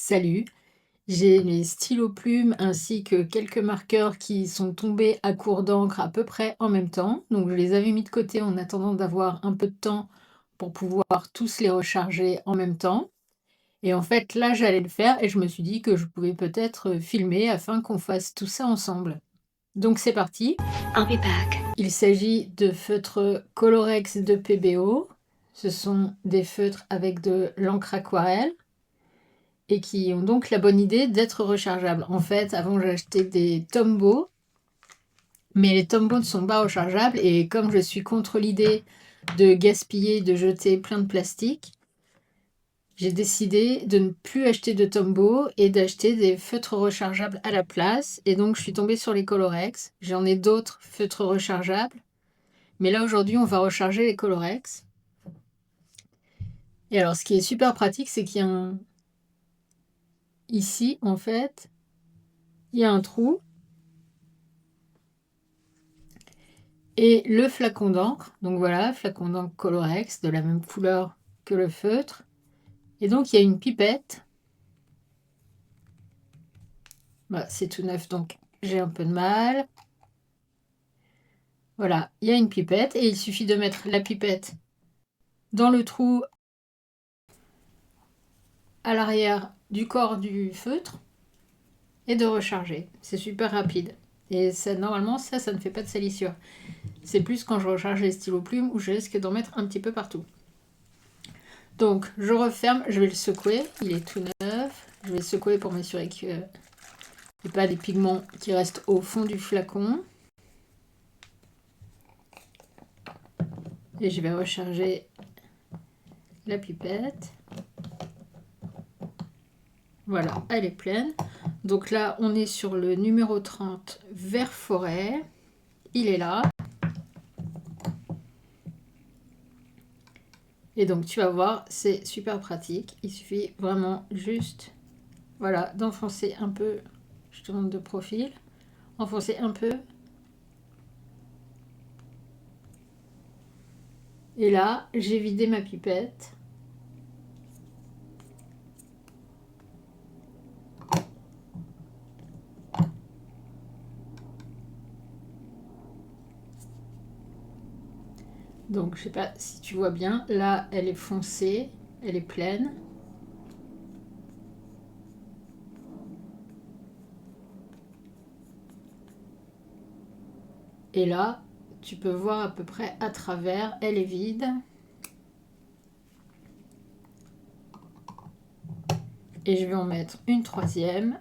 Salut, j'ai mes stylos plumes ainsi que quelques marqueurs qui sont tombés à court d'encre à peu près en même temps. Donc je les avais mis de côté en attendant d'avoir un peu de temps pour pouvoir tous les recharger en même temps. Et en fait là j'allais le faire et je me suis dit que je pouvais peut-être filmer afin qu'on fasse tout ça ensemble. Donc c'est parti. I'll be back. Il s'agit de feutres Colorex de PBO. Ce sont des feutres avec de l'encre aquarelle et qui ont donc la bonne idée d'être rechargeables. En fait, avant j'achetais des Tombow, mais les Tombow ne sont pas rechargeables et comme je suis contre l'idée de gaspiller, de jeter plein de plastique, j'ai décidé de ne plus acheter de Tombow et d'acheter des feutres rechargeables à la place. Et donc je suis tombée sur les Colorex. J'en ai d'autres feutres rechargeables, mais là aujourd'hui on va recharger les Colorex. Et alors ce qui est super pratique, c'est qu'il y a ici en fait, il y a un trou. Et le flacon d'encre, donc voilà, flacon d'encre Colorex, de la même couleur que le feutre. Et donc il y a une pipette. Voilà, c'est tout neuf, donc j'ai un peu de mal. Voilà, il y a une pipette et il suffit de mettre la pipette dans le trou à l'arrière du corps du feutre et de recharger. C'est super rapide. Et ça, normalement, ça ne fait pas de salissure. C'est plus quand je recharge les stylos plumes où je risque d'en mettre un petit peu partout. Donc, je referme, je vais le secouer. Il est tout neuf. Je vais le secouer pour m'assurer qu'il n'y ait pas des pigments qui restent au fond du flacon. Et je vais recharger la pipette. Voilà, elle est pleine. Donc là, on est sur le numéro 30, vert forêt. Il est là. Et donc, tu vas voir, c'est super pratique. Il suffit vraiment juste, voilà, d'enfoncer un peu. Je te montre de profil. Enfoncer un peu. Et là, j'ai vidé ma pipette. Donc, je sais pas si tu vois bien. Là, elle est foncée. Elle est pleine. Et là, tu peux voir à peu près à travers. Elle est vide. Et je vais en mettre une troisième.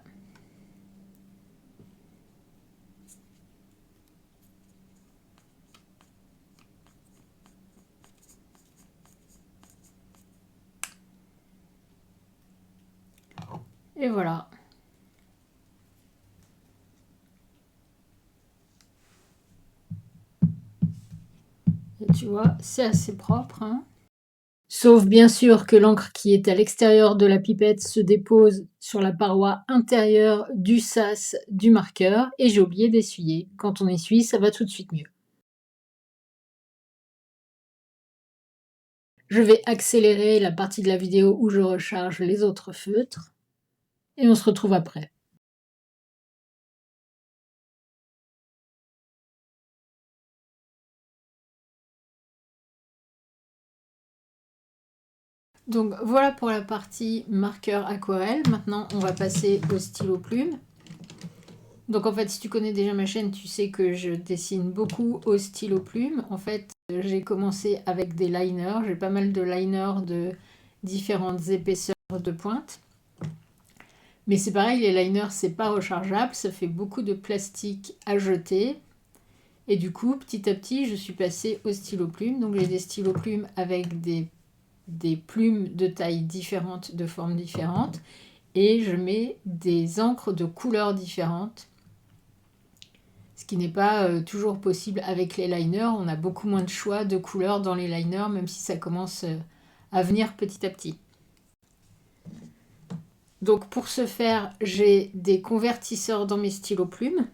Et voilà. Et tu vois, c'est assez propre, hein. Sauf bien sûr que l'encre qui est à l'extérieur de la pipette se dépose sur la paroi intérieure du sas du marqueur et j'ai oublié d'essuyer. Quand on essuie, ça va tout de suite mieux. Je vais accélérer la partie de la vidéo où je recharge les autres feutres et on se retrouve après. Donc voilà pour la partie marqueur aquarelle. Maintenant, on va passer au stylo plume. Donc en fait, si tu connais déjà ma chaîne, tu sais que je dessine beaucoup au stylo plume. En fait, j'ai commencé avec des liners. J'ai pas mal de liners de différentes épaisseurs de pointe. Mais c'est pareil, les liners, c'est pas rechargeable. Ça fait beaucoup de plastique à jeter. Et du coup, petit à petit, je suis passée au stylo plume. Donc j'ai des stylos plumes avec des plumes de tailles différentes, de formes différentes. Et je mets des encres de couleurs différentes. Ce qui n'est pas toujours possible avec les liners. On a beaucoup moins de choix de couleurs dans les liners, même si ça commence à venir petit à petit. Donc pour ce faire, j'ai des convertisseurs dans mes stylos plumes.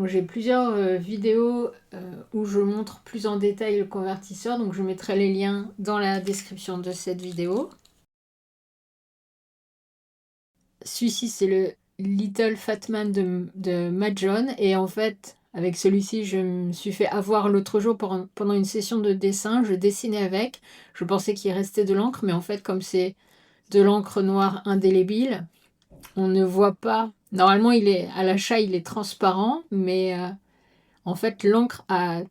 Bon, j'ai plusieurs vidéos où je montre plus en détail le convertisseur, donc je mettrai les liens dans la description de cette vidéo. Celui-ci, c'est le Little Fat Man de Matt John, et en fait, avec celui-ci, je me suis fait avoir l'autre jour pendant une session de dessin. Je dessinais avec, je pensais qu'il restait de l'encre, mais en fait, comme c'est de l'encre noire indélébile, on ne voit pas. Normalement, à l'achat, il est transparent, mais en fait, l'encre a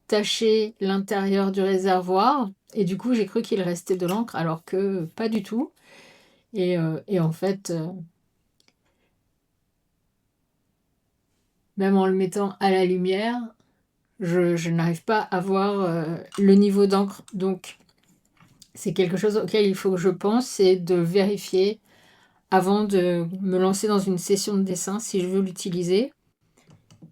taché l'intérieur du réservoir, et du coup, j'ai cru qu'il restait de l'encre, alors que pas du tout. Et en fait, même en le mettant à la lumière, je n'arrive pas à voir le niveau d'encre. Donc, c'est quelque chose auquel il faut que je pense, c'est de vérifier avant de me lancer dans une session de dessin si je veux l'utiliser.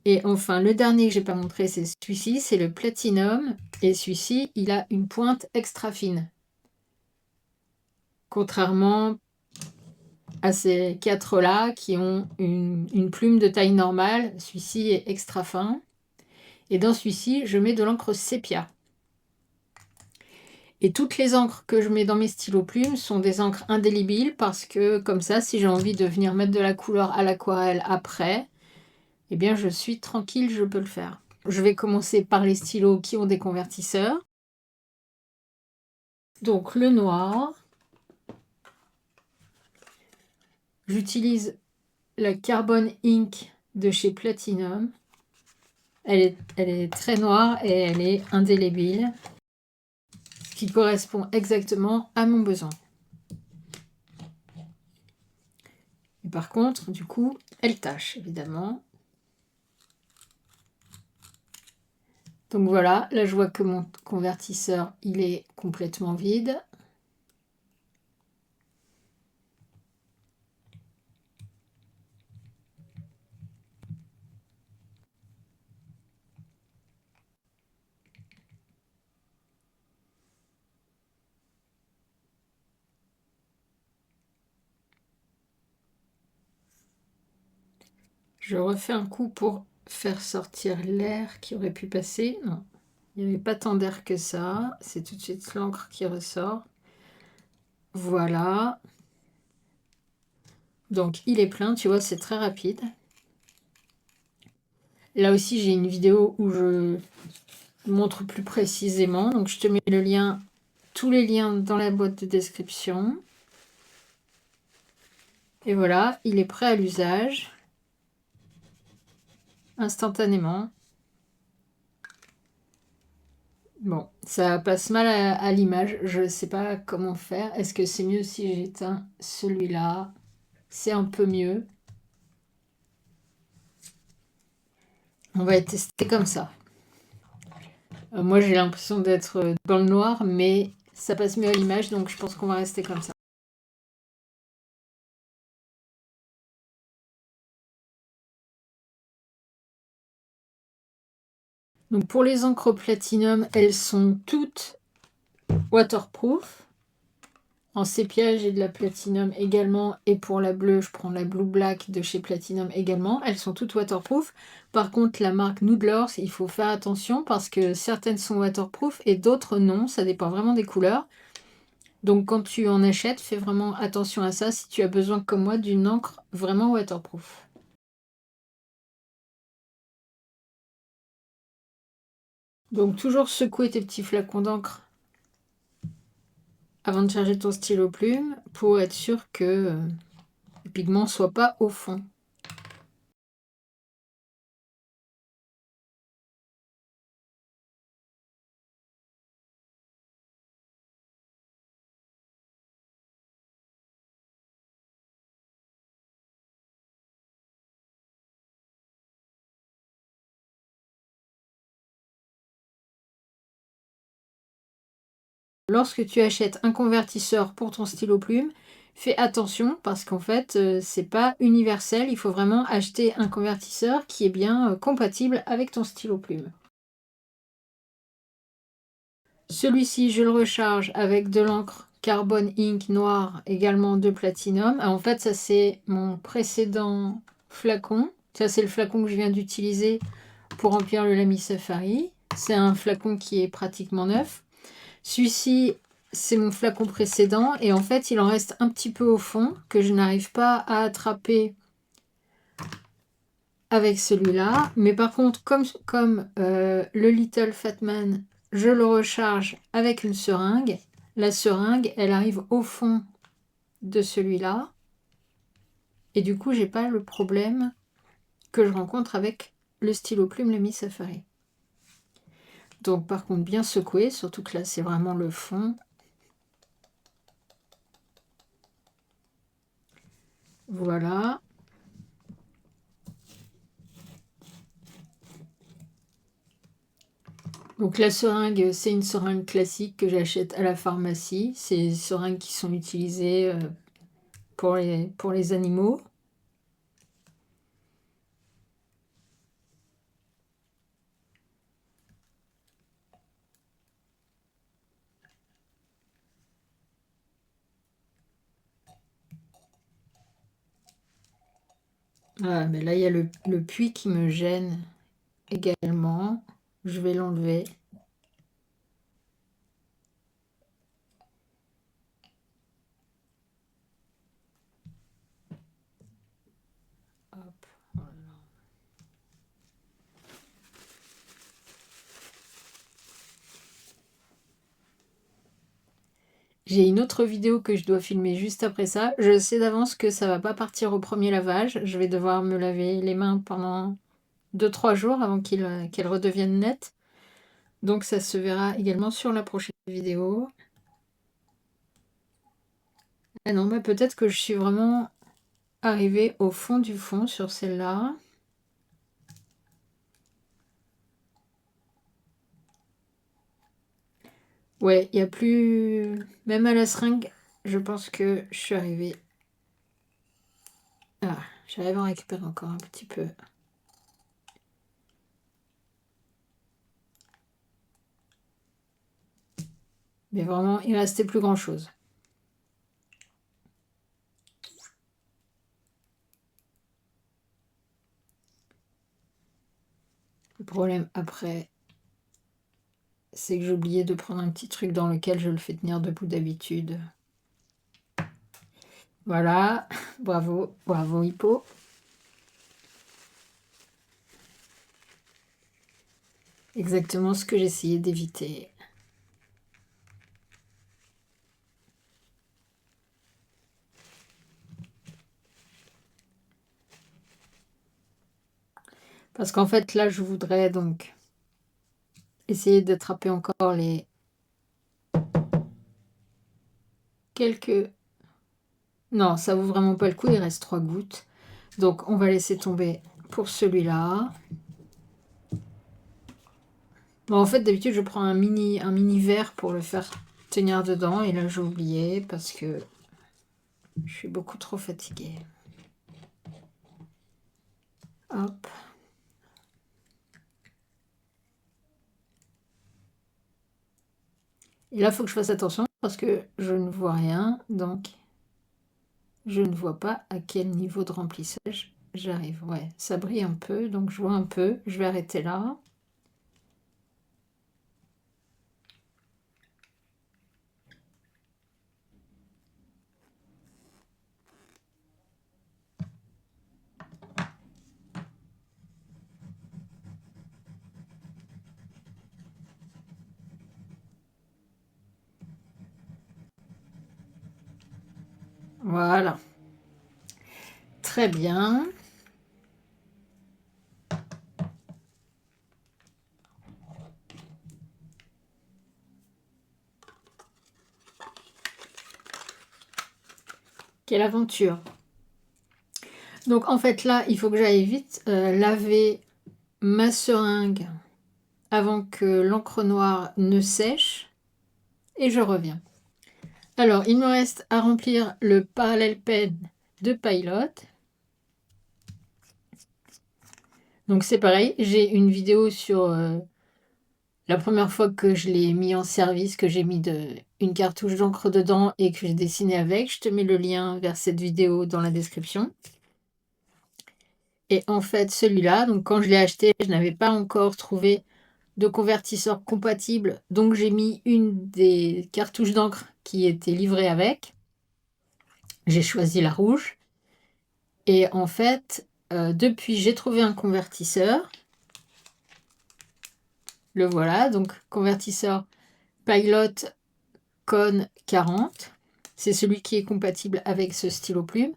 Et enfin, le dernier que j'ai pas montré, c'est celui-ci, c'est le Platinum. Et celui-ci, il a une pointe extra fine. Contrairement à ces quatre-là qui ont une plume de taille normale, celui-ci est extra fin. Et dans celui-ci, je mets de l'encre sépia. Et toutes les encres que je mets dans mes stylos plumes sont des encres indélébiles parce que comme ça, si j'ai envie de venir mettre de la couleur à l'aquarelle après, eh bien je suis tranquille, je peux le faire. Je vais commencer par les stylos qui ont des convertisseurs. Donc le noir. J'utilise la Carbon Ink de chez Platinum. Elle est très noire et elle est indélébile, ce qui correspond exactement à mon besoin. Et par contre, du coup, elle tâche, évidemment. Donc voilà, là je vois que mon convertisseur, il est complètement vide. Je refais un coup pour faire sortir l'air qui aurait pu passer. Non, il n'y avait pas tant d'air que ça. C'est tout de suite l'encre qui ressort. Voilà. Donc il est plein, tu vois, c'est très rapide. Là aussi, j'ai une vidéo où je montre plus précisément. Donc je te mets le lien, tous les liens dans la boîte de description. Et voilà, il est prêt à l'usage. Instantanément. Bon, ça passe mal à l'image. Je ne sais pas comment faire. Est-ce que c'est mieux si j'éteins celui-là? C'est un peu mieux. On va tester comme ça. Moi, j'ai l'impression d'être dans le noir, mais ça passe mieux à l'image, donc je pense qu'on va rester comme ça. Donc pour les encres Platinum, elles sont toutes waterproof. En sépia, j'ai de la Platinum également. Et pour la bleue, je prends la Blue Black de chez Platinum également. Elles sont toutes waterproof. Par contre, la marque Noodlers, il faut faire attention parce que certaines sont waterproof et d'autres non. Ça dépend vraiment des couleurs. Donc quand tu en achètes, fais vraiment attention à ça si tu as besoin, comme moi, d'une encre vraiment waterproof. Donc toujours secouer tes petits flacons d'encre avant de charger ton stylo plume pour être sûr que le pigment ne soit pas au fond. Lorsque tu achètes un convertisseur pour ton stylo plume, fais attention parce qu'en fait, c'est pas universel. Il faut vraiment acheter un convertisseur qui est bien compatible avec ton stylo plume. Celui-ci, je le recharge avec de l'encre Carbon Ink noire, également de Platinum. En fait, ça c'est mon précédent flacon. Ça, c'est le flacon que je viens d'utiliser pour remplir le Lamy Safari. C'est un flacon qui est pratiquement neuf. Celui-ci, c'est mon flacon précédent. Et en fait, il en reste un petit peu au fond que je n'arrive pas à attraper avec celui-là. Mais par contre, comme le Little Fat Man, je le recharge avec une seringue. La seringue, elle arrive au fond de celui-là. Et du coup, j'ai pas le problème que je rencontre avec le stylo plume Lamy Safari. Donc par contre, bien secoué, surtout que là, c'est vraiment le fond. Voilà. Donc la seringue, c'est une seringue classique que j'achète à la pharmacie. C'est des seringues qui sont utilisées pour les animaux. Ah, mais là, il y a le puits qui me gêne également. Je vais l'enlever. Hop, voilà. J'ai une autre vidéo que je dois filmer juste après ça. Je sais d'avance que ça va pas partir au premier lavage. Je vais devoir me laver les mains pendant 2-3 jours avant qu'elles redeviennent nettes. Donc ça se verra également sur la prochaine vidéo. Ah non, bah peut-être que je suis vraiment arrivée au fond du fond sur celle-là. Ouais, il n'y a plus... Même à la seringue, je pense que je suis arrivée... Ah, j'arrive à en récupérer encore un petit peu. Mais vraiment, il restait plus grand-chose. Le problème après, c'est que j'ai oublié de prendre un petit truc dans lequel je le fais tenir debout d'habitude. Voilà, bravo, bravo Hippo. Exactement ce que j'essayais d'éviter. Parce qu'en fait, là, je voudrais donc essayer d'attraper encore les quelques... Non, ça vaut vraiment pas le coup, il reste 3 gouttes. Donc, on va laisser tomber pour celui-là. Bon, en fait, d'habitude, je prends un mini verre pour le faire tenir dedans. Et là, j'ai oublié parce que je suis beaucoup trop fatiguée. Hop. Et là, il faut que je fasse attention parce que je ne vois rien. Donc, je ne vois pas à quel niveau de remplissage j'arrive. Ouais, ça brille un peu, donc je vois un peu. Je vais arrêter là. Voilà. Très bien. Quelle aventure. Donc en fait là, il faut que j'aille vite laver ma seringue avant que l'encre noire ne sèche. Et je reviens. Alors, il me reste à remplir le parallèle pen de Pilot. Donc c'est pareil, j'ai une vidéo sur la première fois que je l'ai mis en service, que j'ai mis une cartouche d'encre dedans et que j'ai dessiné avec. Je te mets le lien vers cette vidéo dans la description. Et en fait, celui-là, donc quand je l'ai acheté, je n'avais pas encore trouvé de convertisseur compatible. Donc j'ai mis une des cartouches d'encre qui était livrée avec. J'ai choisi la rouge. Et en fait, depuis, j'ai trouvé un convertisseur. Le voilà, donc convertisseur Pilot Con 40. C'est celui qui est compatible avec ce stylo plume.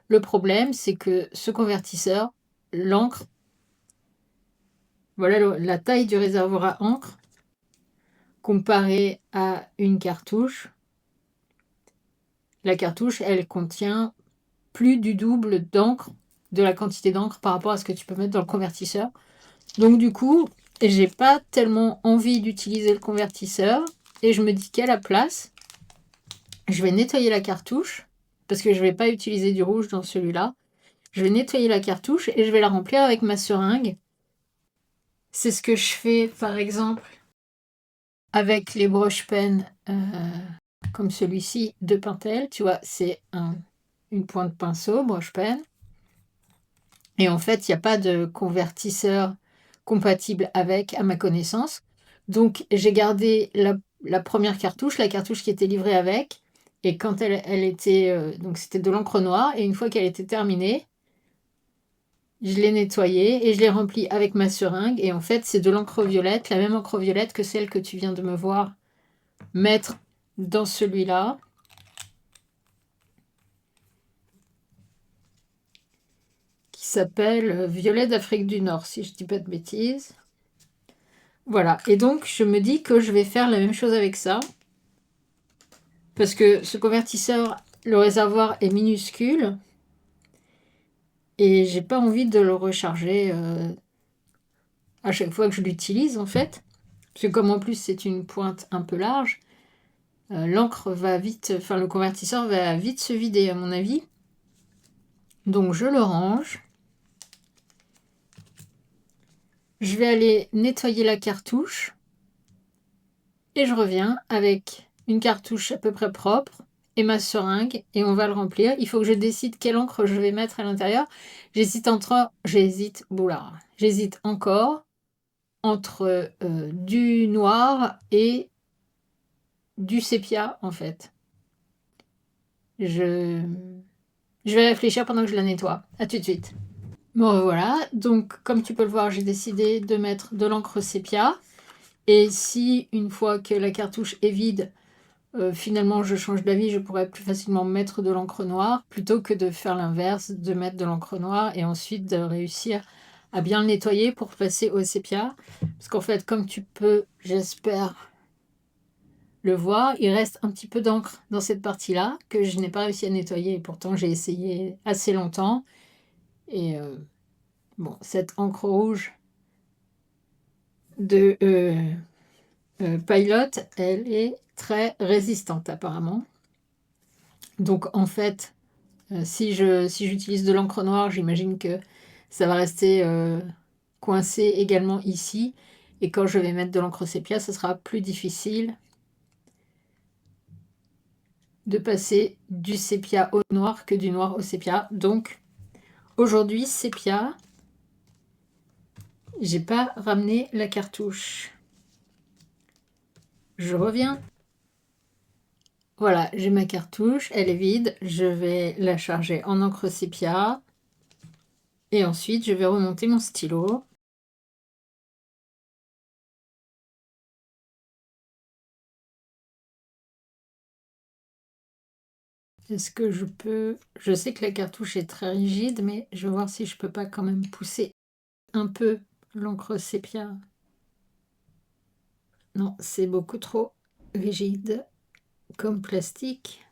Le problème, c'est que ce convertisseur, l'encre, voilà la taille du réservoir à encre, comparé à une cartouche. La cartouche, elle contient plus du double d'encre, de la quantité d'encre par rapport à ce que tu peux mettre dans le convertisseur. Donc du coup, j'ai pas tellement envie d'utiliser le convertisseur et je me dis qu'à la place, je vais nettoyer la cartouche parce que je vais pas utiliser du rouge dans celui-là. Je vais nettoyer la cartouche et je vais la remplir avec ma seringue. C'est ce que je fais par exemple avec les broche pen comme celui-ci de Pentel. Tu vois, c'est une pointe pinceau broche pen. Et en fait, il n'y a pas de convertisseur compatible avec, à ma connaissance. Donc, j'ai gardé la première cartouche, la cartouche qui était livrée avec. Et quand elle était... donc, c'était de l'encre noire. Et une fois qu'elle était terminée, je l'ai nettoyée et je l'ai remplie avec ma seringue. Et en fait, c'est de l'encre violette, la même encre violette que celle que tu viens de me voir mettre dans celui-là. Qui s'appelle Violet d'Afrique du Nord, si je ne dis pas de bêtises. Voilà, et donc je me dis que je vais faire la même chose avec ça. Parce que ce convertisseur, le réservoir est minuscule. Et j'ai pas envie de le recharger à chaque fois que je l'utilise en fait. Parce que comme en plus c'est une pointe un peu large, l'encre va vite, enfin le convertisseur va vite se vider à mon avis. Donc je le range. Je vais aller nettoyer la cartouche. Et je reviens avec une cartouche à peu près propre et ma seringue et on va le remplir. Il faut que je décide quelle encre je vais mettre à l'intérieur. J'hésite encore entre du noir et du sépia en fait. Je vais réfléchir pendant que je la nettoie. À tout de suite. Bon voilà, donc comme tu peux le voir, j'ai décidé de mettre de l'encre sépia. Et si une fois que la cartouche est vide, finalement je change d'avis, je pourrais plus facilement mettre de l'encre noire plutôt que de faire l'inverse, de mettre de l'encre noire et ensuite de réussir à bien le nettoyer pour passer au sépia. Parce qu'en fait, comme tu peux, j'espère, le voir, il reste un petit peu d'encre dans cette partie-là que je n'ai pas réussi à nettoyer. Et pourtant, j'ai essayé assez longtemps. Et bon, cette encre rouge de Pilot, elle est très résistante apparemment. Donc en fait, si j'utilise de l'encre noire, j'imagine que ça va rester coincé également ici. Et quand je vais mettre de l'encre sépia, ce sera plus difficile de passer du sépia au noir que du noir au sépia. Donc aujourd'hui, sépia, j'ai pas ramené la cartouche. Je reviens. Voilà, j'ai ma cartouche, elle est vide. Je vais la charger en encre sépia. Et ensuite, je vais remonter mon stylo. Est-ce que je peux... Je sais que la cartouche est très rigide, mais je vais voir si je peux pas quand même pousser un peu l'encre sépia. Non, c'est beaucoup trop rigide comme plastique.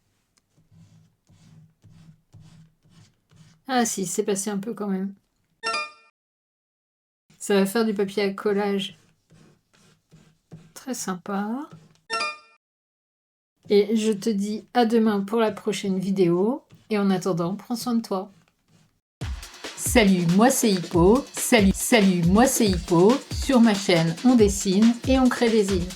Ah si, c'est passé un peu quand même. Ça va faire du papier à collage très sympa. Et je te dis à demain pour la prochaine vidéo. Et en attendant, prends soin de toi. Salut, moi c'est Hippo. Salut, moi c'est Hippo. Sur ma chaîne, on dessine et on crée des îles.